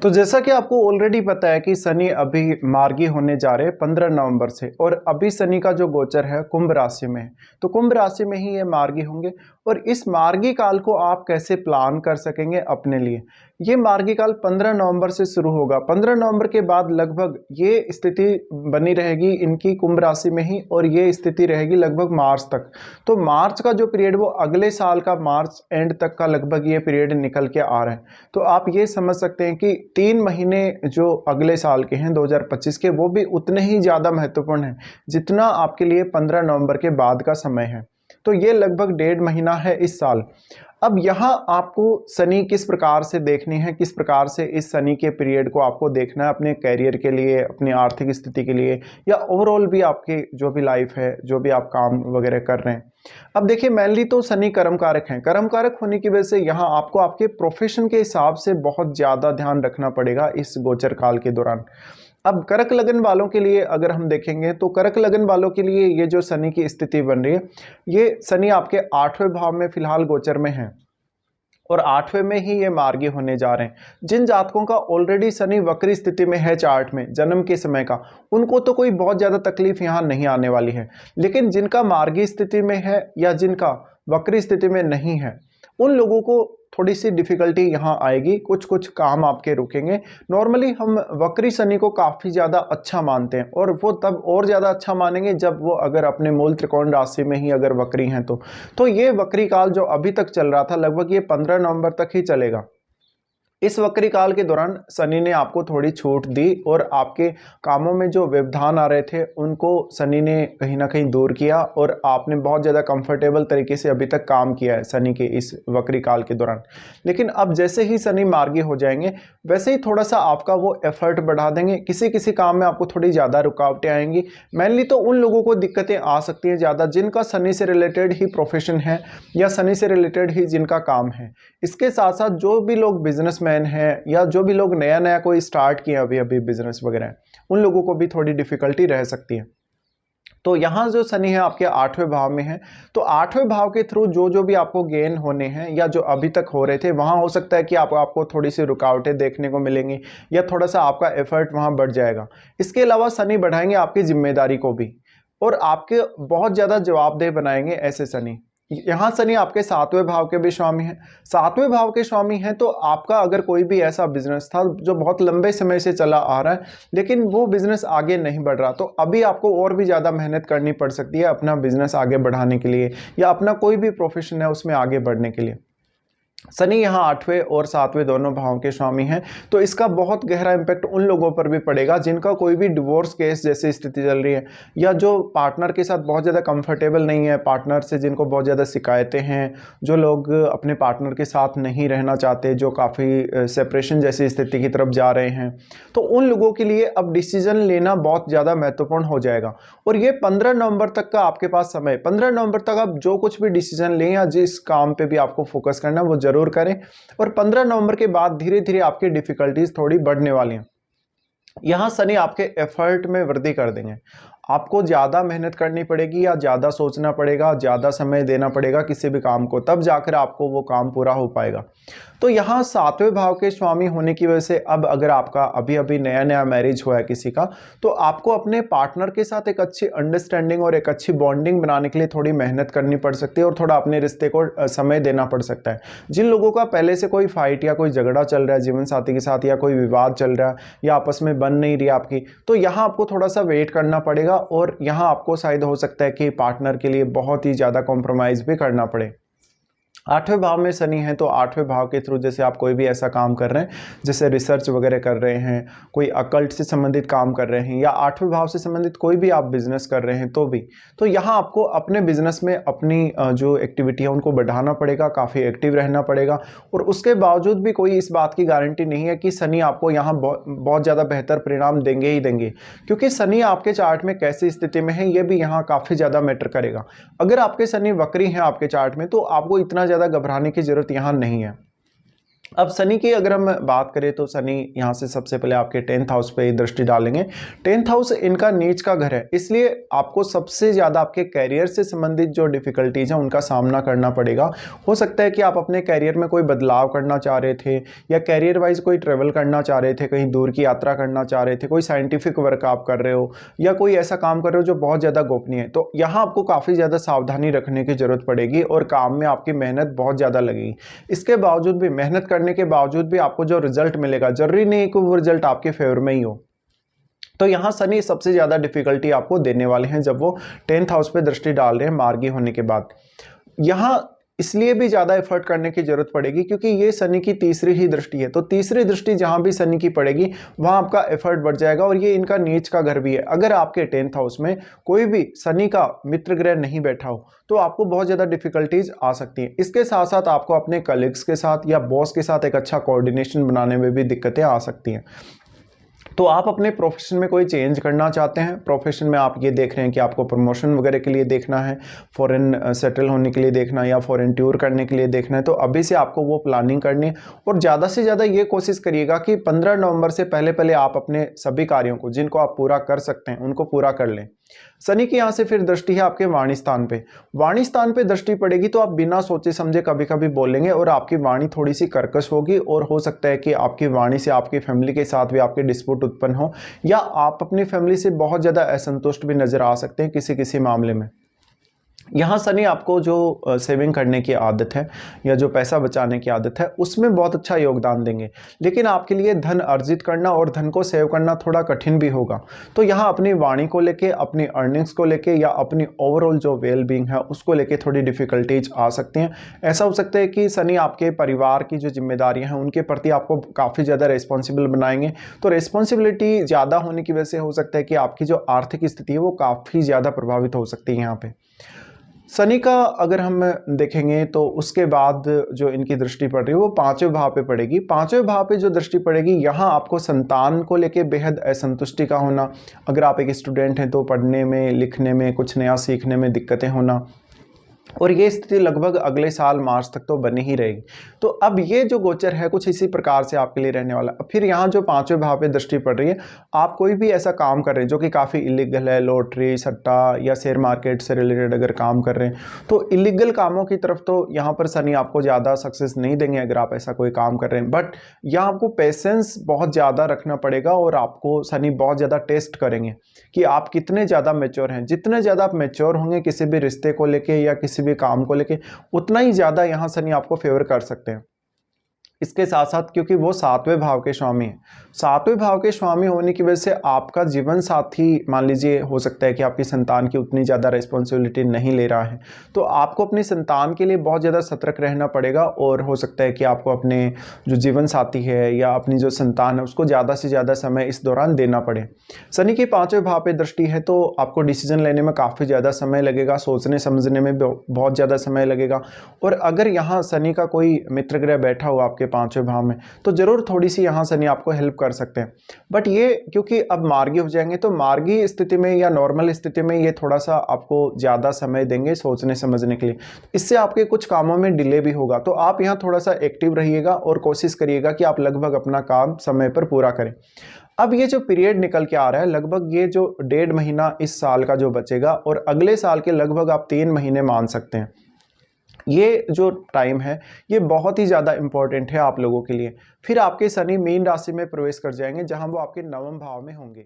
तो जैसा कि आपको ऑलरेडी पता है कि शनि अभी मार्गी होने जा रहे हैं 15 नवंबर से, और अभी शनि का जो गोचर है कुंभ राशि में है। तो कुंभ राशि में ही ये मार्गी होंगे। और इस मार्गी काल को आप कैसे प्लान कर सकेंगे अपने लिए, ये मार्गी काल 15 नवंबर से शुरू होगा। 15 नवंबर के बाद लगभग ये स्थिति बनी रहेगी इनकी कुंभ राशि में ही, और ये स्थिति रहेगी लगभग मार्च तक। तो मार्च का जो पीरियड वो अगले साल का मार्च एंड तक का लगभग ये पीरियड निकल के आ रहा है। तो आप ये समझ सकते हैं कि 3 महीने जो अगले साल के हैं 2025 के, वो भी उतने ही ज़्यादा महत्वपूर्ण हैं जितना आपके लिए 15 नवंबर के बाद का समय है। तो ये लगभग 1.5 महीना है इस साल। अब यहाँ आपको शनि किस प्रकार से देखनी है, किस प्रकार से इस शनि के पीरियड को आपको देखना है अपने करियर के लिए, अपनी आर्थिक स्थिति के लिए, या ओवरऑल भी आपकी जो भी लाइफ है, जो भी आप काम वगैरह कर रहे हैं। अब देखिए, मेनली तो शनि कर्म कारक हैं। कर्म कारक होने की वजह से यहाँ आपको आपके प्रोफेशन के हिसाब से बहुत ज़्यादा ध्यान रखना पड़ेगा इस गोचर काल के दौरान। अब कर्क लगन वालों के लिए अगर हम देखेंगे तो कर्क लगन वालों के लिए ये जो शनि की स्थिति बन रही है, ये शनि आपके 8वें भाव में फिलहाल गोचर में है, और 8वें में ही ये मार्गी होने जा रहे हैं। जिन जातकों का ऑलरेडी शनि वक्री स्थिति में है चार्ट में जन्म के समय का, उनको तो कोई बहुत ज़्यादा तकलीफ यहाँ नहीं आने वाली है। लेकिन जिनका मार्गी स्थिति में है या जिनका वक्री स्थिति में नहीं है, उन लोगों को थोड़ी सी डिफिकल्टी यहाँ आएगी, कुछ कुछ काम आपके रुकेंगे। नॉर्मली हम वक्री शनि को काफ़ी ज़्यादा अच्छा मानते हैं, और वो तब और ज़्यादा अच्छा मानेंगे जब वो अगर अपने मूल त्रिकोण राशि में ही अगर वक्री हैं तो ये वक्री काल जो अभी तक चल रहा था लगभग ये 15 नवंबर तक ही चलेगा। इस वक्री काल के दौरान शनि ने आपको थोड़ी छूट दी, और आपके कामों में जो व्यवधान आ रहे थे उनको शनि ने कहीं ना कहीं दूर किया, और आपने बहुत ज़्यादा कंफर्टेबल तरीके से अभी तक काम किया है शनि के इस वक्री काल के दौरान। लेकिन अब जैसे ही शनि मार्गी हो जाएंगे, वैसे ही थोड़ा सा आपका वो एफर्ट बढ़ा देंगे। किसी किसी काम में आपको थोड़ी ज़्यादा रुकावटें आएंगी। मेनली तो उन लोगों को दिक्कतें आ सकती हैं ज़्यादा जिनका शनि से रिलेटेड ही प्रोफेशन है, या शनि से रिलेटेड ही जिनका काम है। इसके साथ साथ जो भी लोग बिजनेस मैन है, या जो भी लोग नया नया कोई स्टार्ट किया अभी अभी बिजनेस वगैरह, उन लोगों को भी थोड़ी डिफिकल्टी रह सकती है। तो यहाँ जो शनि है आपके 8वें भाव में है, तो 8वें भाव के थ्रू जो जो भी आपको गेन होने हैं या जो अभी तक हो रहे थे, वहाँ हो सकता है कि आपको थोड़ी सी रुकावटें देखने को मिलेंगी, या थोड़ा सा आपका एफर्ट वहाँ बढ़ जाएगा। इसके अलावा शनि बढ़ाएंगे आपकी जिम्मेदारी को भी, और आपके बहुत ज़्यादा जवाबदेह बनाएंगे ऐसे शनि। यहाँ शनि आपके 7वें भाव के भी स्वामी हैं। 7वें भाव के स्वामी हैं, तो आपका अगर कोई भी ऐसा बिजनेस था जो बहुत लंबे समय से चला आ रहा है, लेकिन वो बिजनेस आगे नहीं बढ़ रहा, तो अभी आपको और भी ज़्यादा मेहनत करनी पड़ सकती है अपना बिजनेस आगे बढ़ाने के लिए, या अपना कोई भी प्रोफेशन है उसमें आगे बढ़ने के लिए। शनि यहाँ 8वें और 7वें दोनों भावों के स्वामी हैं, तो इसका बहुत गहरा इम्पैक्ट उन लोगों पर भी पड़ेगा जिनका कोई भी डिवोर्स केस जैसी स्थिति चल रही है, या जो पार्टनर के साथ बहुत ज़्यादा कंफर्टेबल नहीं है, पार्टनर से जिनको बहुत ज़्यादा शिकायतें हैं, जो लोग अपने पार्टनर के साथ नहीं रहना चाहते, जो काफ़ी सेपरेशन जैसी स्थिति की तरफ जा रहे हैं, तो उन लोगों के लिए अब डिसीजन लेना बहुत ज़्यादा महत्वपूर्ण हो जाएगा। और ये 15 नवंबर तक का आपके पास समय, 15 नवंबर तक आप जो कुछ भी डिसीजन लें या जिस काम पे भी आपको फोकस करना है वो जरूर करें। और 15 नवंबर के बाद धीरे धीरे आपकी डिफिकल्टीज थोड़ी बढ़ने वाली हैं। यहां शनि आपके एफर्ट में वृद्धि कर देंगे। आपको ज़्यादा मेहनत करनी पड़ेगी, या ज़्यादा सोचना पड़ेगा, ज़्यादा समय देना पड़ेगा किसी भी काम को, तब जाकर आपको वो काम पूरा हो पाएगा। तो यहाँ 7वें भाव के स्वामी होने की वजह से अब अगर आपका अभी अभी नया नया मैरिज हुआ है किसी का, तो आपको अपने पार्टनर के साथ एक अच्छी अंडरस्टैंडिंग और एक अच्छी बॉन्डिंग बनाने के लिए थोड़ी मेहनत करनी पड़ सकती है, और थोड़ा अपने रिश्ते को समय देना पड़ सकता है। जिन लोगों का पहले से कोई फाइट या कोई झगड़ा चल रहा है जीवन साथी के साथ, या कोई विवाद चल रहा है, या आपस में बन नहीं रही आपकी, तो यहाँ आपको थोड़ा सा वेट करना पड़ेगा, और यहाँ आपको शायद हो सकता है कि पार्टनर के लिए बहुत ही ज़्यादा कॉम्प्रोमाइज़ भी करना पड़े। 8वें भाव में शनि है, तो 8वें भाव के थ्रू जैसे आप कोई भी ऐसा काम कर रहे हैं, जैसे रिसर्च वगैरह कर रहे हैं, कोई अकल्ट से संबंधित काम कर रहे हैं, या 8वें भाव से संबंधित कोई भी आप बिजनेस कर रहे हैं, तो यहाँ आपको अपने बिजनेस में अपनी जो एक्टिविटी है उनको बढ़ाना पड़ेगा, काफ़ी एक्टिव रहना पड़ेगा। और उसके बावजूद भी कोई इस बात की गारंटी नहीं है कि शनि आपको यहाँ बहुत ज़्यादा बेहतर परिणाम देंगे ही देंगे, क्योंकि शनि आपके चार्ट में कैसी स्थिति में है ये भी यहाँ काफ़ी ज़्यादा मैटर करेगा। अगर आपके शनि वक्री हैं आपके चार्ट में, तो आपको इतना ज़्यादा घबराने की जरूरत यहाँ नहीं है। अब शनि की अगर हम बात करें तो शनि यहाँ से सबसे पहले आपके 10th हाउस पे दृष्टि डालेंगे। 10th हाउस इनका नीच का घर है, इसलिए आपको सबसे ज़्यादा आपके कैरियर से संबंधित जो डिफिकल्टीज हैं उनका सामना करना पड़ेगा। हो सकता है कि आप अपने कैरियर में कोई बदलाव करना चाह रहे थे, या कैरियर वाइज कोई ट्रेवल करना चाह रहे थे, कहीं दूर की यात्रा करना चाह रहे थे, कोई साइंटिफिक वर्क आप कर रहे हो, या कोई ऐसा काम कर रहे हो जो बहुत ज़्यादा गोपनीय है। तो यहाँ आपको काफ़ी ज़्यादा सावधानी रखने की जरूरत पड़ेगी और काम में आपकी मेहनत बहुत ज़्यादा लगेगी। इसके बावजूद भी, मेहनत करने के बावजूद भी आपको जो रिजल्ट मिलेगा, जरूरी नहीं कि वो रिजल्ट आपके फेवर में ही हो। तो यहां शनि सबसे ज्यादा डिफिकल्टी आपको देने वाले हैं जब वो 10th हाउस पे दृष्टि डाल रहे हैं मार्गी होने के बाद। यहां इसलिए भी ज्यादा एफर्ट करने की जरूरत पड़ेगी क्योंकि ये शनि की तीसरी ही दृष्टि है। तो तीसरी दृष्टि जहां भी शनि की पड़ेगी वहां आपका एफर्ट बढ़ जाएगा, और ये इनका नीच का घर भी है। अगर आपके 10th हाउस में कोई भी शनि का मित्र ग्रह नहीं बैठा हो तो आपको बहुत ज़्यादा डिफिकल्टीज आ सकती हैं। इसके साथ साथ आपको अपने कलीग्स के साथ या बॉस के साथ एक अच्छा कोऑर्डिनेशन बनाने में भी दिक्कतें आ सकती हैं। तो आप अपने प्रोफेशन में कोई चेंज करना चाहते हैं, प्रोफेशन में आप ये देख रहे हैं कि आपको प्रमोशन वगैरह के लिए देखना है, फॉरेन सेटल होने के लिए देखना है, या फॉरेन टूर करने के लिए देखना है, तो अभी से आपको वो प्लानिंग करनी है। और ज़्यादा से ज़्यादा ये कोशिश करिएगा कि 15 नवंबर से पहले पहले आप अपने सभी कार्यों को, जिनको आप पूरा कर सकते हैं, उनको पूरा कर लें। शनि की यहाँ से फिर दृष्टि है आपके वाणी स्थान पे। वाणी स्थान पे दृष्टि पड़ेगी तो आप बिना सोचे समझे कभी कभी बोलेंगे, और आपकी वाणी थोड़ी सी कर्कश होगी, और हो सकता है कि आपकी वाणी से आपकी फैमिली के साथ भी आपके डिस्प्यूट उत्पन्न हो, या आप अपनी फैमिली से बहुत ज़्यादा असंतुष्ट भी नजर आ सकते हैं किसी किसी मामले में। यहाँ शनि आपको जो सेविंग करने की आदत है या जो पैसा बचाने की आदत है उसमें बहुत अच्छा योगदान देंगे, लेकिन आपके लिए धन अर्जित करना और धन को सेव करना थोड़ा कठिन भी होगा। तो यहाँ अपनी वाणी को लेके, अपनी अर्निंग्स को लेके, या अपनी ओवरऑल जो वेल बीइंग है उसको लेके थोड़ी डिफिकल्टीज आ सकती हैं। ऐसा हो सकता है कि शनि आपके परिवार की जो जिम्मेदारियां हैं उनके प्रति आपको काफ़ी ज़्यादा रिस्पॉन्सिबल बनाएंगे। तो रिस्पॉन्सिबिलिटी ज़्यादा होने की वजह से हो सकता है कि आपकी जो आर्थिक स्थिति है वो काफ़ी ज़्यादा प्रभावित हो सकती है यहाँ पे। शनि का अगर हम देखेंगे तो उसके बाद जो इनकी दृष्टि पड़ रही है वो 5वें भाव पे पड़ेगी। 5वें भाव पे जो दृष्टि पड़ेगी यहाँ आपको संतान को लेके बेहद असंतुष्टि का होना, अगर आप एक स्टूडेंट हैं तो पढ़ने में, लिखने में, कुछ नया सीखने में दिक्कतें होना, और ये स्थिति लगभग अगले साल मार्च तक तो बनी ही रहेगी। तो अब ये जो गोचर है कुछ इसी प्रकार से आपके लिए रहने वाला। अब फिर यहाँ जो 5वें भाव पे दृष्टि पड़ रही है, आप कोई भी ऐसा काम कर रहे हैं जो कि काफ़ी इलीगल है, लॉटरी, सट्टा या शेयर मार्केट से रिलेटेड अगर काम कर रहे हैं, तो इलीगल कामों की तरफ तो यहाँ पर शनि आपको ज़्यादा सक्सेस नहीं देंगे अगर आप ऐसा कोई काम कर रहे हैं। बट यहाँ आपको पेशेंस बहुत ज़्यादा रखना पड़ेगा, और आपको शनि बहुत ज़्यादा टेस्ट करेंगे कि आप कितने ज़्यादा मैच्योर हैं। जितने ज़्यादा आप मैच्योर होंगे किसी भी रिश्ते को लेके या किसी भी काम को लेके, उतना ही ज्यादा यहां शनि आपको फेवर कर सकते हैं। इसके साथ साथ क्योंकि वो 7वें भाव के स्वामी हैं, 7वें भाव के स्वामी होने की वजह से आपका जीवन साथी, मान लीजिए हो सकता है कि आपकी संतान की उतनी ज़्यादा रिस्पॉन्सिबिलिटी नहीं ले रहा है, तो आपको अपनी संतान के लिए बहुत ज़्यादा सतर्क रहना पड़ेगा। और हो सकता है कि आपको अपने जो जीवन साथी है या अपनी जो संतान है उसको ज़्यादा से ज़्यादा समय इस दौरान देना पड़े। शनि की 5वें भाव पे दृष्टि है तो आपको डिसीजन लेने में काफ़ी ज़्यादा समय लगेगा, सोचने समझने में बहुत ज़्यादा समय लगेगा। और अगर यहाँ शनि का कोई मित्र ग्रह बैठा हुआ आपके 5वें भाव में तो जरूर थोड़ी सी यहाँ शनि आपको हेल्प कर सकते हैं। बट ये क्योंकि अब मार्गी हो जाएंगे तो मार्गी स्थिति में या नॉर्मल स्थिति में ये थोड़ा सा आपको ज़्यादा समय देंगे सोचने समझने के लिए, इससे आपके कुछ कामों में डिले भी होगा। तो आप यहाँ थोड़ा सा एक्टिव रहिएगा और कोशिश करिएगा कि आप लगभग अपना काम समय पर पूरा करें। अब ये जो पीरियड निकल के आ रहा है, लगभग ये जो 1.5 महीना इस साल का जो बचेगा, और अगले साल के लगभग आप 3 महीने मान सकते हैं, ये जो टाइम है ये बहुत ही ज़्यादा इंपॉर्टेंट है आप लोगों के लिए। फिर आपके शनि मीन राशि में प्रवेश कर जाएंगे जहां वो आपके 9वें भाव में होंगे।